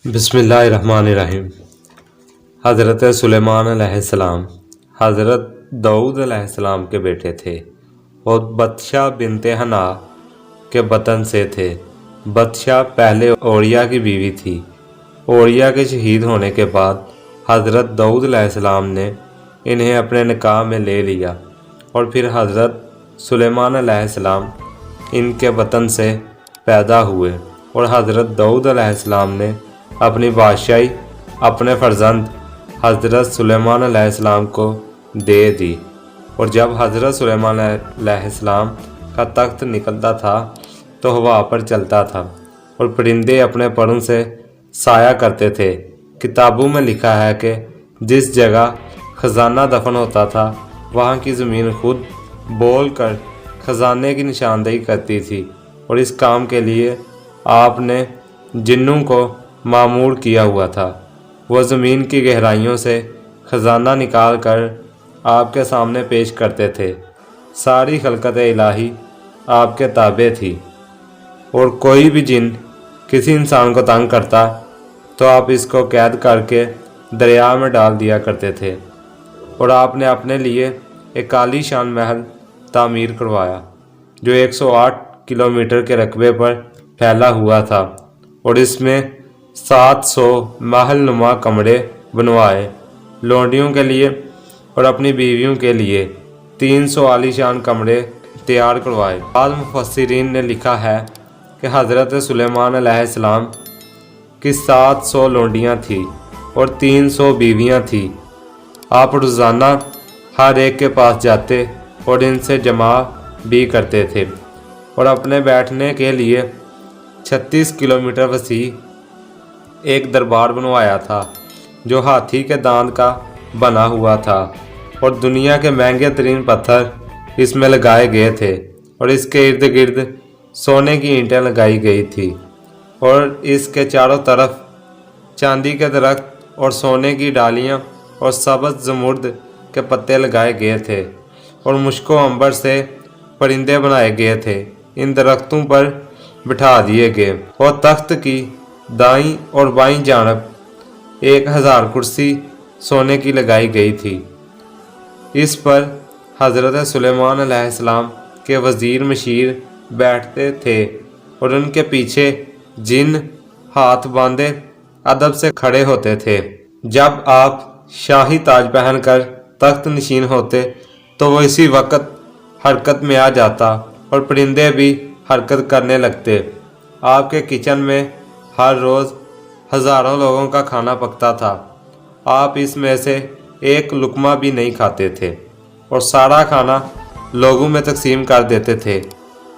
بسم اللہ الرحمن الرحیم۔ حضرت سلیمان علیہ السلام حضرت داؤد علیہ السلام کے بیٹے تھے اور بطشاہ بنت حنا کے بطن سے تھے۔ بطشاہ پہلے اوریا کی بیوی تھی۔ اوریا کے شہید ہونے کے بعد حضرت داؤد علیہ السلام نے انہیں اپنے نکاح میں لے لیا اور پھر حضرت سلیمان علیہ السلام ان کے بطن سے پیدا ہوئے اور حضرت داؤد علیہ السلام نے اپنی بادشاہی اپنے فرزند حضرت سلیمان علیہ السلام کو دے دی۔ اور جب حضرت سلیمان علیہ السلام کا تخت نکلتا تھا تو ہوا پر چلتا تھا اور پرندے اپنے پروں سے سایہ کرتے تھے۔ کتابوں میں لکھا ہے کہ جس جگہ خزانہ دفن ہوتا تھا وہاں کی زمین خود بول کر خزانے کی نشاندہی کرتی تھی، اور اس کام کے لیے آپ نے جنوں کو معمور کیا ہوا تھا۔ وہ زمین کی گہرائیوں سے خزانہ نکال کر آپ کے سامنے پیش کرتے تھے۔ ساری خلقت الہی آپ کے تابع تھی، اور کوئی بھی جن کسی انسان کو تنگ کرتا تو آپ اس کو قید کر کے دریا میں ڈال دیا کرتے تھے۔ اور آپ نے اپنے لیے ایک عالی شان محل تعمیر کروایا جو 108 کلومیٹر کے رقبے پر پھیلا ہوا تھا، اور اس میں 700 محل نما کمرے بنوائے۔ لونڈیوں کے لیے اور اپنی بیویوں کے لیے 300 عالی شان کمرے تیار کروائے۔ بعض مفسرین نے لکھا ہے کہ حضرت سلیمان علیہ السلام کی 700 لونڈیاں تھیں اور 300 بیویاں تھیں۔ آپ روزانہ ہر ایک کے پاس جاتے اور ان سے جمع بھی کرتے تھے، اور اپنے بیٹھنے کے لیے 36 کلومیٹر وسیع ایک دربار بنوایا تھا جو ہاتھی کے دانت کا بنا ہوا تھا، اور دنیا کے مہنگے ترین پتھر اس میں لگائے گئے تھے، اور اس کے ارد گرد سونے کی اینٹیں لگائی گئی تھی، اور اس کے چاروں طرف چاندی کے درخت اور سونے کی ڈالیاں اور سبز زمرد کے پتے لگائے گئے تھے، اور مشک و عنبر سے پرندے بنائے گئے تھے۔ ان درختوں پر بٹھا دیے گئے، اور تخت کی دائیں اور بائیں جانب 1000 کرسی سونے کی لگائی گئی تھی۔ اس پر حضرت سلیمان علیہ السلام کے وزیر مشیر بیٹھتے تھے، اور ان کے پیچھے جن ہاتھ باندھے ادب سے کھڑے ہوتے تھے۔ جب آپ شاہی تاج پہن کر تخت نشین ہوتے تو وہ اسی وقت حرکت میں آ جاتا اور پرندے بھی حرکت کرنے لگتے۔ آپ کے کچن میں ہر روز ہزاروں لوگوں کا کھانا پکتا تھا۔ آپ اس میں سے ایک لقمہ بھی نہیں کھاتے تھے، اور سارا کھانا لوگوں میں تقسیم کر دیتے تھے،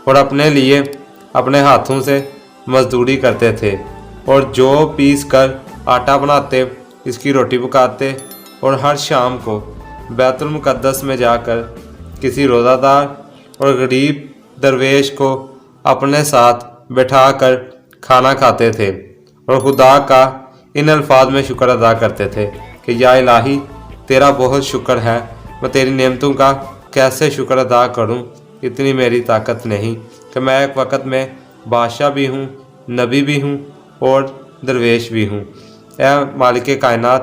اور اپنے لیے اپنے ہاتھوں سے مزدوری کرتے تھے، اور جو پیس کر آٹا بناتے اس کی روٹی پکاتے، اور ہر شام کو بیت المقدس میں جا کر کسی روزہ دار اور غریب درویش کو اپنے ساتھ بٹھا کر کھانا کھاتے تھے، اور خدا کا ان الفاظ میں شکر ادا کرتے تھے کہ یا الہی تیرا بہت شکر ہے، میں تیری نعمتوں کا کیسے شکر ادا کروں، اتنی میری طاقت نہیں کہ میں ایک وقت میں بادشاہ بھی ہوں، نبی بھی ہوں اور درویش بھی ہوں۔ اے مالک کائنات،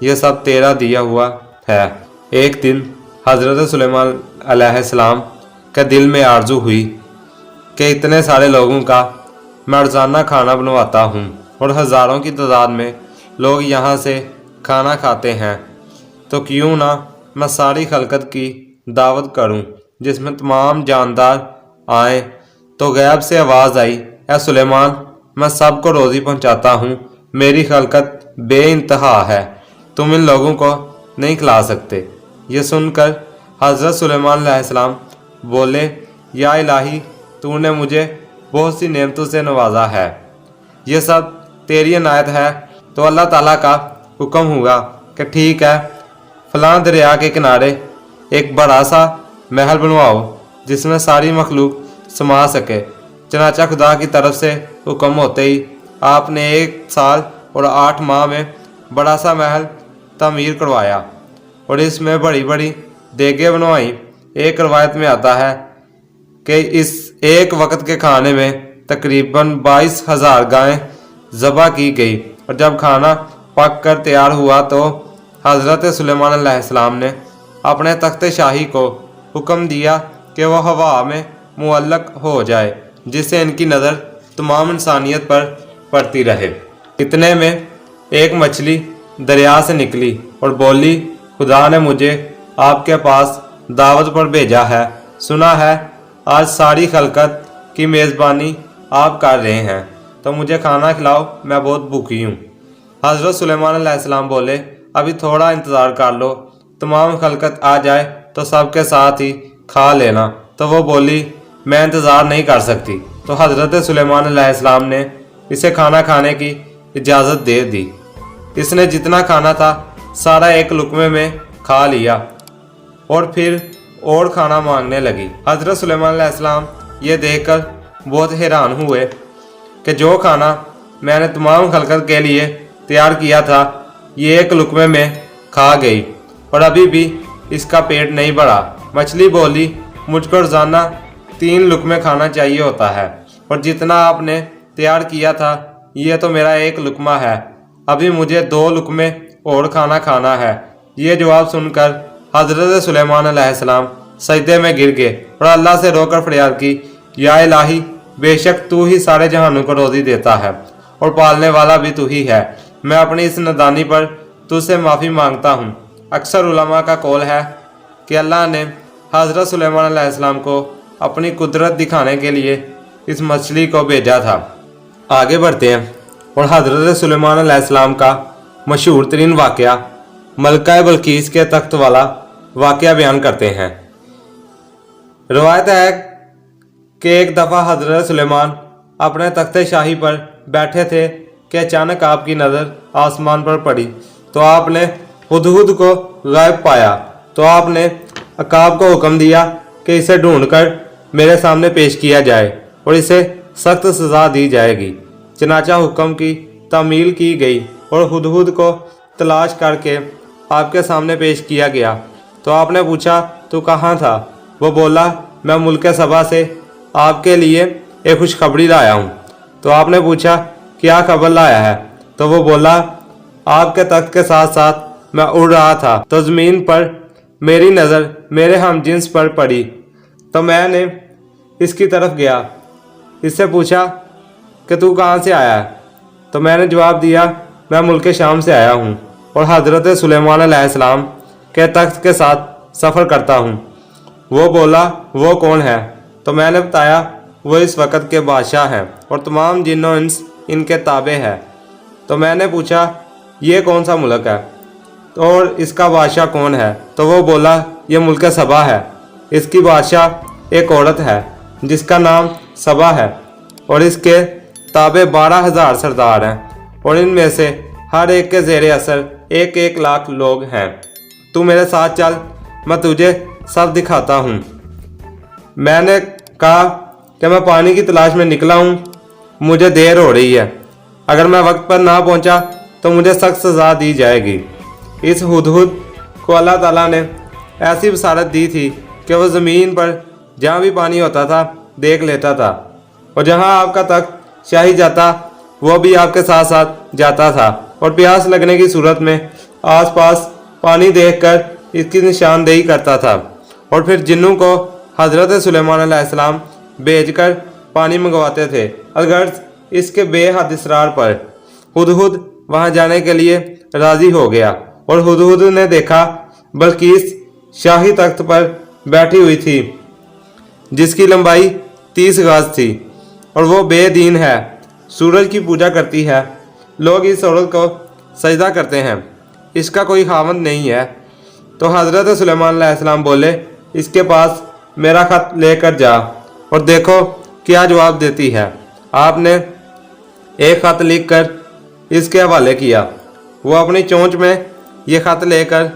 یہ سب تیرا دیا ہوا ہے۔ ایک دن حضرت سلیمان علیہ السلام کے دل میں آرزو ہوئی کہ اتنے سارے لوگوں کا میں روزانہ کھانا بنواتا ہوں، اور ہزاروں کی تعداد میں لوگ یہاں سے کھانا کھاتے ہیں، تو کیوں نہ میں ساری خلقت کی دعوت کروں جس میں تمام جاندار آئیں۔ تو غیب سے آواز آئی، اے سلیمان، میں سب کو روزی پہنچاتا ہوں، میری خلقت بے انتہا ہے، تم ان لوگوں کو نہیں کھلا سکتے۔ یہ سن کر حضرت سلیمان علیہ السلام بولے، یا الہی تو نے مجھے بہت سی نعمتوں سے نوازا ہے، یہ سب تیری عنایت ہے۔ تو اللہ تعالیٰ کا حکم ہوا کہ ٹھیک ہے، فلاں دریا کے کنارے ایک بڑا سا محل بنواؤ جس میں ساری مخلوق سما سکے۔ چنانچہ خدا کی طرف سے حکم ہوتے ہی آپ نے 1 سال اور 8 ماہ میں بڑا سا محل تعمیر کروایا، اور اس میں بڑی بڑی دیگیں بنوائیں۔ ایک روایت میں آتا ہے کہ اس ایک وقت کے کھانے میں تقریباً 22,000 گائیں ذبح کی گئی، اور جب کھانا پک کر تیار ہوا تو حضرت سلیمان علیہ السلام نے اپنے تخت شاہی کو حکم دیا کہ وہ ہوا میں معلق ہو جائے، جس سے ان کی نظر تمام انسانیت پر پڑتی رہے۔ اتنے میں ایک مچھلی دریا سے نکلی اور بولی، خدا نے مجھے آپ کے پاس دعوت پر بھیجا ہے، سنا ہے آج ساری خلقت کی میزبانی آپ کر رہے ہیں، تو مجھے کھانا کھلاؤ، میں بہت بھوکی ہوں۔ حضرت سلیمان علیہ السلام بولے، ابھی تھوڑا انتظار کر لو، تمام خلقت آ جائے تو سب کے ساتھ ہی کھا لینا۔ تو وہ بولی، میں انتظار نہیں کر سکتی۔ تو حضرت سلیمان علیہ السلام نے اسے کھانا کھانے کی اجازت دے دی۔ اس نے جتنا کھانا تھا سارا ایک لقمے میں کھا لیا اور پھر اور کھانا مانگنے لگی۔ حضرت سلیمان علیہ السلام یہ دیکھ کر بہت حیران ہوئے کہ جو کھانا میں نے تمام خلقت کے لیے تیار کیا تھا یہ ایک لقمے میں کھا گئی اور ابھی بھی اس کا پیٹ نہیں بھرا۔ مچھلی بولی، مجھ کو روزانہ 3 لقمے کھانا چاہیے ہوتا ہے اور جتنا آپ نے تیار کیا تھا یہ تو میرا 1 لقمہ ہے، ابھی مجھے 2 لقمے اور کھانا ہے۔ یہ جواب سن کر حضرت سلیمان علیہ السلام سجدے میں گر گئے اور اللہ سے رو کر فریاد کی، یا الہی، بے شک تو ہی سارے جہانوں کو روزی دیتا ہے اور پالنے والا بھی تو ہی ہے، میں اپنی اس نادانی پر تجھ سے معافی مانگتا ہوں۔ اکثر علماء کا قول ہے کہ اللہ نے حضرت سلیمان علیہ السلام کو اپنی قدرت دکھانے کے لیے اس مچھلی کو بھیجا تھا۔ آگے بڑھتے ہیں اور حضرت سلیمان علیہ السلام کا مشہور ترین واقعہ ملکہ بلقیس کے تخت والا واقعہ بیان کرتے ہیں۔ روایت ہے کہ ایک دفعہ حضرت سلیمان اپنے تخت شاہی پر بیٹھے تھے کہ اچانک آپ کی نظر آسمان پر پڑی تو آپ نے ہدہد کو غائب پایا، تو آپ نے عقاب کو حکم دیا کہ اسے ڈھونڈ کر میرے سامنے پیش کیا جائے اور اسے سخت سزا دی جائے گی۔ چنانچہ حکم کی تعمیل کی گئی اور ہدہد کو تلاش کر کے آپ کے سامنے پیش کیا گیا۔ تو آپ نے پوچھا، تو کہاں تھا؟ وہ بولا، میں ملک سبا سے آپ کے لیے ایک خوشخبری لایا ہوں۔ تو آپ نے پوچھا، کیا خبر لایا ہے؟ تو وہ بولا، آپ کے تخت کے ساتھ ساتھ میں اڑ رہا تھا تو زمین پر میری نظر میرے ہم جنس پر پڑی، تو میں نے اس کی طرف گیا، اس سے پوچھا کہ تو کہاں سے آیا ہے؟ تو میں نے جواب دیا، میں ملک شام سے آیا ہوں اور حضرت سلیمان علیہ السلام کے تخت کے ساتھ سفر کرتا ہوں۔ وہ بولا، وہ کون ہے؟ تو میں نے بتایا، وہ اس وقت کے بادشاہ ہیں اور تمام جن و انس ان کے تابع ہے۔ تو میں نے پوچھا، یہ کون سا ملک ہے اور اس کا بادشاہ کون ہے؟ تو وہ بولا، یہ ملک سبا ہے، اس کی بادشاہ ایک عورت ہے جس کا نام سبا ہے اور اس کے تابع 12,000 سردار ہیں اور ان میں سے ہر ایک کے زیر اثر 1 لاکھ لوگ ہیں۔ تو میرے ساتھ چل، میں تجھے سب دکھاتا ہوں۔ میں نے کہا کہ میں پانی کی تلاش میں نکلا ہوں، مجھے دیر ہو رہی ہے، اگر میں وقت پر نہ پہنچا تو مجھے سخت سزا دی جائے گی۔ اس ہدہد کو اللہ تعالیٰ نے ایسی بصارت دی تھی کہ وہ زمین پر جہاں بھی پانی ہوتا تھا دیکھ لیتا تھا اور جہاں آپ کا تخت شاہی جاتا وہ بھی آپ کے ساتھ ساتھ جاتا تھا اور پیاس لگنے کی صورت میں آس پاس پانی دیکھ کر اس کی نشاندہی کرتا تھا اور پھر جنوں کو حضرت سلیمان علیہ السلام بھیج کر پانی منگواتے تھے۔ الغرض اس کے بے حد اصرار پر ہدہد وہاں جانے کے لیے راضی ہو گیا اور ہدہد نے دیکھا بلقیس شاہی تخت پر بیٹھی ہوئی تھی جس کی لمبائی 30 گز تھی اور وہ بے دین ہے، سورج کی پوجا کرتی ہے، لوگ اس عورت کو سجدہ کرتے ہیں، اس کا کوئی خاوند نہیں ہے۔ تو حضرت سلیمان علیہ السلام بولے، اس کے پاس میرا خط لے کر جا اور دیکھو کیا جواب دیتی ہے۔ آپ نے ایک خط لکھ کر اس کے حوالے کیا۔ وہ اپنی چونچ میں یہ خط لے کر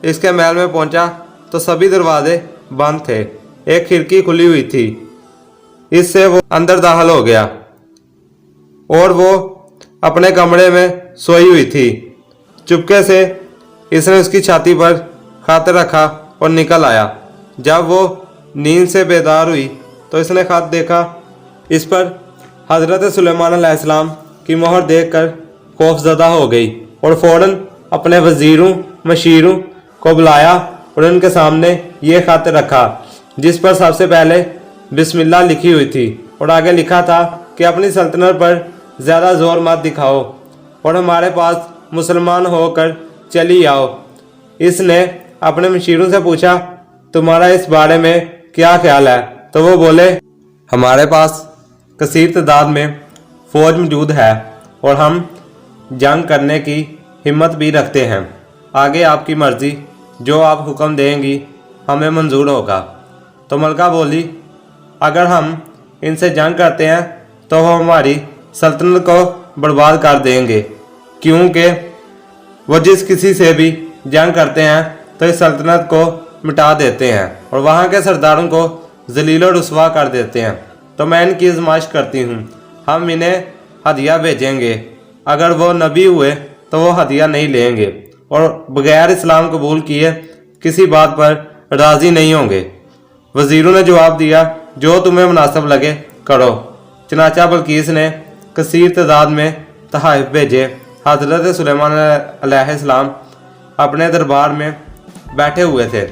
اس کے محل میں پہنچا تو سبھی دروازے بند تھے، ایک کھڑکی کھلی ہوئی تھی، اس سے وہ اندر داخل ہو گیا اور وہ اپنے کمرے میں سوئی ہوئی تھی۔ چپکے سے اس نے اس کی چھاتی پر خط رکھا اور نکل آیا۔ جب وہ نیند سے بیدار ہوئی تو اس نے خط دیکھا، اس پر حضرت سلیمان علیہ السلام کی مہر دیکھ کر खौफजदा हो गई और फौरन अपने वजीरों मशीरों को बुलाया और उनके सामने ये खत रखा, जिस पर सबसे पहले बिस्मिल्लाह लिखी हुई थी और आगे लिखा था कि अपनी सल्तनत पर ज़्यादा जोर मत दिखाओ और हमारे पास मुसलमान होकर चली आओ। इसने अपने मशीरों से पूछा, तुम्हारा इस बारे में क्या ख्याल है? तो वो बोले, हमारे पास कसीर तादाद में फ़ौज मौजूद है और हम जंग करने की हिम्मत भी रखते हैं। आगे आपकी मर्ज़ी, जो आप हुक्म देंगी हमें मंजूर होगा। तो मलका बोली, अगर हम इनसे जंग करते हैं तो वो हमारी सल्तनत को बर्बाद कर देंगे, क्योंकि वो जिस किसी से भी जंग करते हैं तो इस सल्तनत को मिटा देते हैं और वहाँ के सरदारों को जलील और रुसवा कर देते हैं। तो मैं इनकी आजमाइश करती हूँ, हम इन्हें हदिया भेजेंगे, अगर वो नबी हुए तो वो हदिया नहीं लेंगे और बगैर इस्लाम कबूल किए किसी बात पर राज़ी नहीं होंगे। वज़ीरों ने जवाब दिया, जो तुम्हें मुनासिब लगे करो। चनाचा बल्कीस ने कसीर तादाद में तहाइफ भेजे। हज़रत सुलेमान अलैहिस्सलाम अपने दरबार में बैठे हुए थे।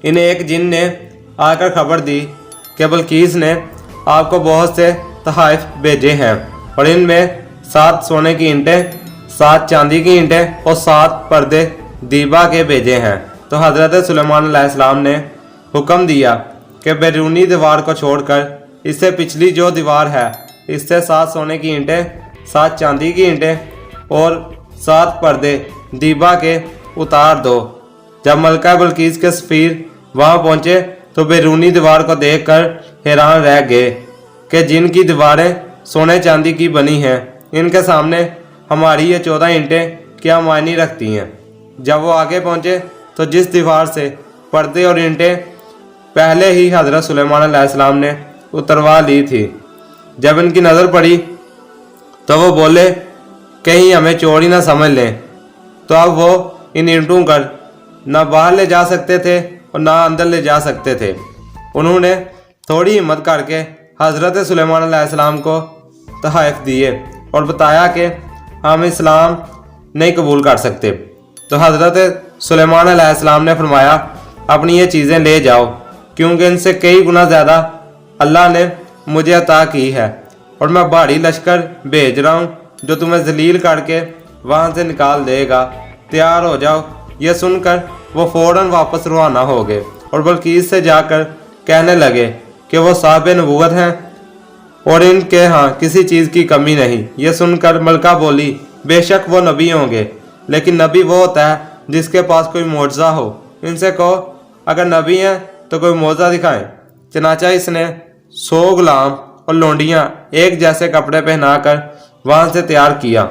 इन्हें एक जिन ने आकर खबर दी कि बल्कीस ने आपको बहुत से तहाइफ भेजे हैं और इनमें 7 सोने की ईंटें, 7 चांदी की ईंटें और 7 पर्दे दीबा के भेजे हैं। तो हज़रत सुलेमान अलैहिस्सलाम ने हुक्म दिया कि बैरूनी दीवार को छोड़कर इससे पिछली जो दीवार है, इससे 7 सोने की ईंटें, 7 चांदी की ईंटें और 7 पर्दे दीबा के उतार दो। जब मलका बल्कीस के सफ़ीर वहाँ पहुँचे तो बैरूनी दीवार को देखकर हैरान रह गए कि जिनकी दीवारें सोने चांदी की बनी हैं, इनके सामने हमारी ये 14 ईंटें क्या मायने रखती हैं। जब वो आगे पहुँचे तो जिस दीवार से पर्दे और ईंटें पहले ही हज़रत सुलेमान अलैहिस्सलाम ने उतरवा ली थी, जब इनकी नज़र पड़ी तो वो बोले, कहीं हमें चोर ही ना समझ लें। तो अब वो इन ईंटों कर ना बाहर ले जा सकते थे और ना अंदर ले जा सकते थे। उन्होंने थोड़ी हिम्मत करके हज़रत सुलेमान अलैहिस्सलाम को तहाइफ दिए और बताया कि हम इस्लाम नहीं कबूल कर सकते। तो हज़रत सुलेमान अलैहिस्सलाम ने फरमाया, अपनी ये चीज़ें ले जाओ, क्योंकि इनसे कई गुना ज़्यादा अल्लाह ने मुझे अता की है और मैं भारी लश्कर भेज रहा हूँ जो तुम्हें जलील करके वहाँ से निकाल देगा। तैयार हो जाओ। यह सुनकर वो फ़ौरन वापस रवाना हो गए और बल्कीस से जाकर कहने लगे कि वो साहिब नबूवत हैं और इनके यहाँ किसी चीज़ की कमी नहीं। ये सुनकर मलका बोली, बेशक वो नबी होंगे, लेकिन नबी वो होता है जिसके पास कोई मोज़ा हो। इनसे कहो अगर नबी हैं तो कोई मोज़ा दिखाएं। चनाचा इसने 100 गुलाम और लौंडियाँ एक जैसे कपड़े पहनाकर वहाँ से तैयार किया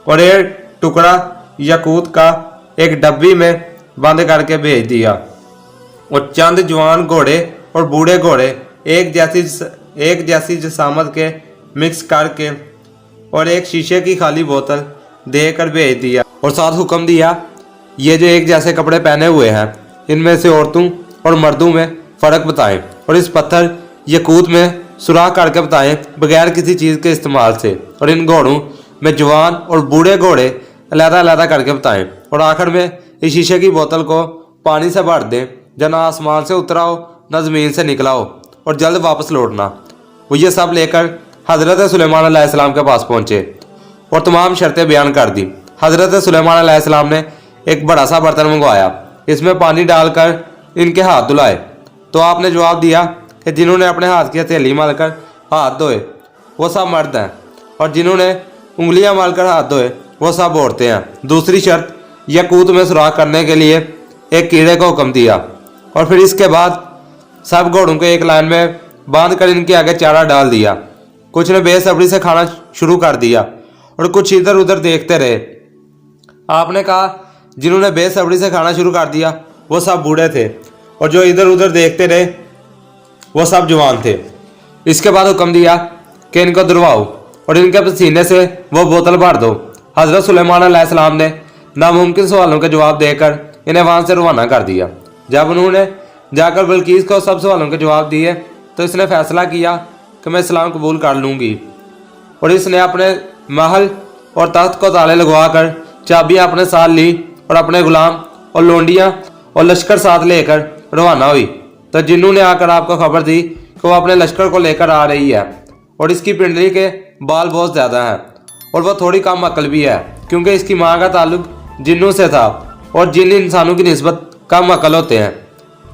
और एक टुकड़ा यकूत का एक डब्बी में बंद करके भेज दिया और चंद जवान घोड़े और बूढ़े घोड़े एक जैसी जसामत के मिक्स करके और एक शीशे की खाली बोतल देकर भेज दिया और साथ हुक्म दिया, ये जो एक जैसे कपड़े पहने हुए हैं, इनमें से औरतों और मर्दों में फ़र्क बताएं और इस पत्थर यकूत में सुराख करके बताएं बगैर किसी चीज़ के इस्तेमाल से, और इन घोड़ों में जवान और बूढ़े घोड़े अलग-अलग करके बताएं और आखिर में इस शीशे की बोतल को पानी से भर दें, जो ना आसमान से उतरा हो ना ज़मीन से निकला हो, और जल्द वापस लौटना। वो ये सब लेकर हज़रत सुलेमान अलैहिस्सलाम के पास पहुँचे और तमाम शर्तें बयान कर दी। हज़रत सुलेमान अलैहिस्सलाम ने एक बड़ा सा बर्तन मंगवाया, इसमें पानी डालकर इनके हाथ धुलाए। तो आपने जवाब दिया कि जिन्होंने अपने हाथ की हथेली मलकर हाथ धोए वो सब मर्द हैं और जिन्होंने उंगलियां मलकर हाथ धोए वो सब औरतें हैं। दूसरी शर्त, यकूत में सुराख करने के लिए एक कीड़े को हुक्म दिया और फिर इसके बाद सब घोड़ों को एक लाइन में बांध कर इनके आगे चारा डाल दिया। कुछ ने बेसब्री से खाना शुरू कर दिया और कुछ इधर उधर देखते रहे। आपने कहा जिन्होंने बेसब्री से खाना शुरू कर दिया वो सब बूढ़े थे और जो इधर उधर देखते रहे वो सब जवान थे। इसके बाद हुक्म दिया कि इनको दुलवाओ और इनके पसीने से वो बोतल भर दो। हज़रत सुलेमान अलैहिस्सलाम ने नामुमकिन सवालों के जवाब देकर इन्हें वहाँ से रवाना कर दिया। जब उन्होंने जाकर बल्कीस को सब सवालों के जवाब दिए तो इसने फैसला किया कि मैं इस्लाम कबूल कर लूँगी और इसने अपने महल और तख्त को ताले लगवा कर चाबियां अपने साथ ली और अपने गुलाम और लोंडियां और लश्कर साथ लेकर रवाना हुई। तो जिन्नू ने आकर आपको खबर दी कि वो अपने लश्कर को लेकर आ रही है और इसकी पिंडली के बाल बहुत ज़्यादा हैं और वह थोड़ी कम अक्ल भी है, क्योंकि इसकी माँ का ताल्लुक जिन्नों से था और जिन इंसानों की निस्बत कम अक्ल होते हैं।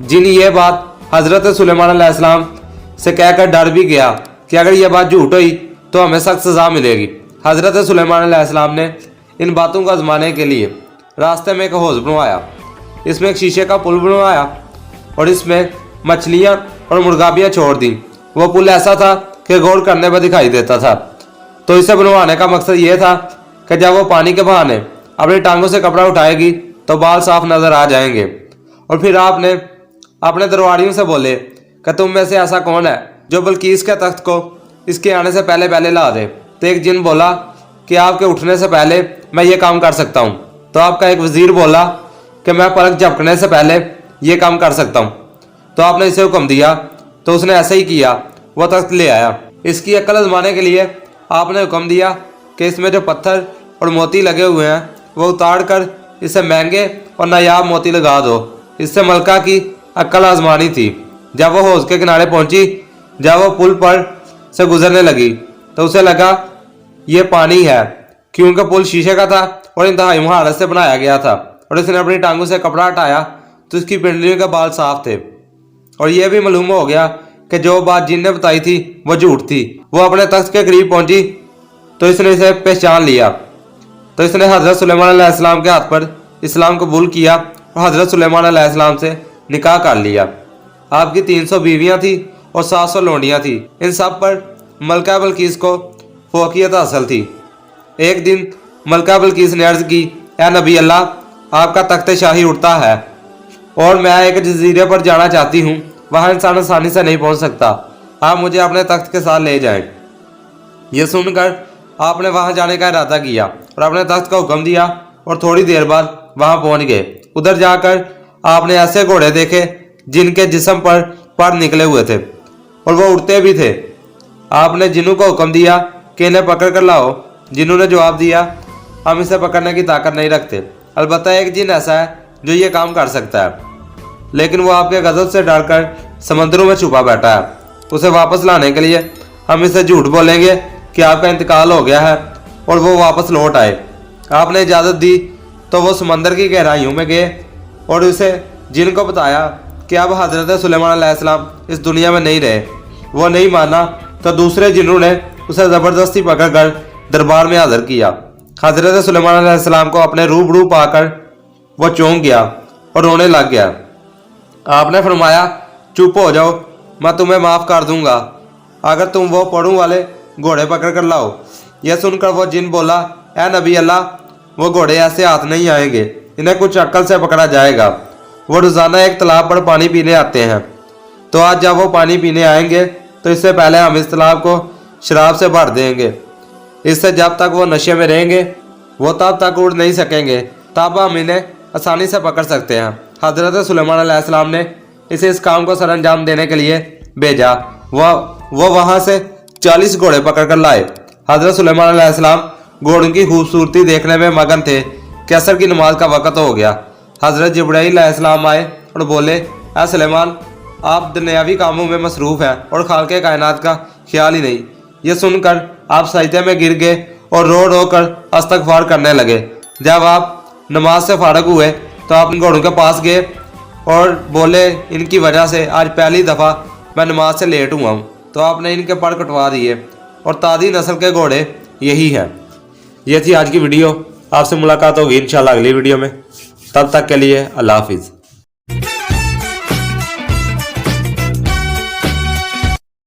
जिन ये बात हज़रत सुलेमान अलैहिस्सलाम से कहकर डर भी गया कि अगर यह बात झूठ हुई तो हमें सख्त सज़ा मिलेगी। हज़रत सुलेमान अलैहिस्सलाम ने इन बातों को आजमाने के लिए रास्ते में एक हौज़ बनवाया। इसमें एक शीशे का पुल बनवाया और इसमें मछलियाँ और मुर्गाबियाँ छोड़ दी। वो पुल ऐसा था कि गौर करने पर दिखाई देता था। तो इसे बनवाने का मकसद ये था कि जब वो पानी के बहाने अपनी टांगों से कपड़ा उठाएगी तो बाल साफ नजर आ जाएंगे। और फिर आपने अपने दरबारियों से बोले कि तुम में से ऐसा कौन है जो बल्कीस के तख्त को इसके आने से पहले पहले ला दे। तो एक जिन बोला कि आपके उठने से पहले मैं ये काम कर सकता हूँ। तो आपका एक वजीर बोला कि मैं पलक झपकने से पहले ये काम कर सकता हूँ। तो आपने इसे हुक्म दिया तो उसने ऐसा ही किया, वो तख्त ले आया। इसकी अक्ल आजमाने के लिए आपने हुक्म दिया कि इसमें जो पत्थर और मोती लगे हुए हैं वो उतार कर इसे महंगे और नायाब मोती लगा दो। इससे मलका की अक्ल आजमानी थी। जब वो हौज के किनारे पहुंची, जब वो पुल पर से गुजरने लगी तो उसे लगा ये पानी है, क्योंकि पुल शीशे का था और इंतहाई महारत से बनाया गया था। और इसने अपनी टांगों से कपड़ा हटाया तो इसकी पिंडलियों के बाल साफ थे और यह भी मालूम हो गया कि जो बात जिन ने बताई थी वो झूठ थी। वो अपने तख्त के करीब पहुंची तो इसने इसे पहचान लिया। तो इसने हज़रत सुलेमान अलैहिस्सलाम के हाथ पर इस्लाम कबूल किया और हज़रत सुलेमान अलैहिस्सलाम से निकाह कर लिया। आपकी 300 बीवियां थी और 700 लोंडियां थी। इन सब पर मलका बल्कीस को फोकियत हासिल थी। एक दिन मलका बल्कीस ने अर्ज़ की, ए नबी अल्लाह, आपका तख्त शाही उठता है और मैं एक जजीरे पर जाना चाहती हूँ। वहाँ इंसान आसानी से नहीं पहुँच सकता। आप मुझे अपने तख्त के साथ ले जाएं। यह सुनकर आपने वहाँ जाने का इरादा किया और अपने तख्त का हुक्म दिया और थोड़ी देर बाद वहाँ पहुँच गए। उधर जाकर आपने ऐसे घोड़े देखे जिनके जिस्म पर पर निकले हुए थे और वो उड़ते भी थे। आपने जिन्नों को हुक्म दिया कि इन्हें पकड़ कर लाओ। जिन्नों ने जवाब दिया, हम इसे पकड़ने की ताकत नहीं रखते। अलबत्ता एक जिन ऐसा है जो ये काम कर सकता है, लेकिन वो आपके गजब से डरकर समंदरों में छुपा बैठा है। उसे वापस लाने के लिए हम इसे झूठ बोलेंगे कि आपका इंतकाल हो गया है और वो वापस लौट आए। आपने इजाज़त दी तो वो समंदर की गहराइयों में गए और उसे जिन को बताया कि अब हज़रत सुलेमान अलैहिस्सलाम इस दुनिया में नहीं रहे। वो नहीं माना तो दूसरे जिन्नों ने उसे ज़बरदस्ती पकड़कर दरबार में हाजिर किया। हज़रत सुलेमान अलैहिस्सलाम को अपने रूबरू पाकर वो चौंक गया और रोने लग गया। आपने फरमाया, चुप हो जाओ, मैं तुम्हें माफ़ कर दूंगा अगर तुम वो पड़ों वाले घोड़े पकड़ कर लाओ। यह सुनकर वो जिन बोला, ए नबी अल्लाह, वो घोड़े ऐसे हाथ नहीं आएंगे, इन्हें कुछ अक्ल से पकड़ा जाएगा। वो रोज़ाना एक तालाब पर पानी पीने आते हैं। तो आज जब वो पानी पीने आएंगे तो इससे पहले हम इस तालाब को शराब से भर देंगे। इससे जब तक वो नशे में रहेंगे वो तब तक उड़ नहीं सकेंगे, तब हम इन्हें आसानी से पकड़ सकते हैं। हज़रत सुलेमान अलैहिस्सलाम ने इसे इस काम को सरअंजाम देने के लिए भेजा। वो वहाँ से 40 घोड़े पकड़ कर लाए। हज़रत सुलेमान अलैहिस्सलाम घोड़ों की खूबसूरती देखने में मगन थे कि असर की नमाज का वक़्त हो गया। हज़रत जिब्राईल अलैहिस्सलाम आए और बोले, ए सुलेमान, आप दुनियावी कामों में मसरूफ़ हैं और खालके कायनात का ख्याल ही नहीं। ये सुनकर आप सजदे में गिर गए और रो रो कर इस्तग़फ़ार करने लगे। जब आप नमाज से फारग हुए तो आप इन घोड़ों के पास गए और बोले, इनकी वजह से आज पहली दफ़ा मैं नमाज से लेट हुआ हूँ। तो आपने इनके पर कटवा दिए और ताज़ी नस्ल के घोड़े यही हैं। ये थी आज की वीडियो। आपसे मुलाकात होगी इंशाल्लाह अगली वीडियो में। तब तक के लिए अल्लाह हाफिज़।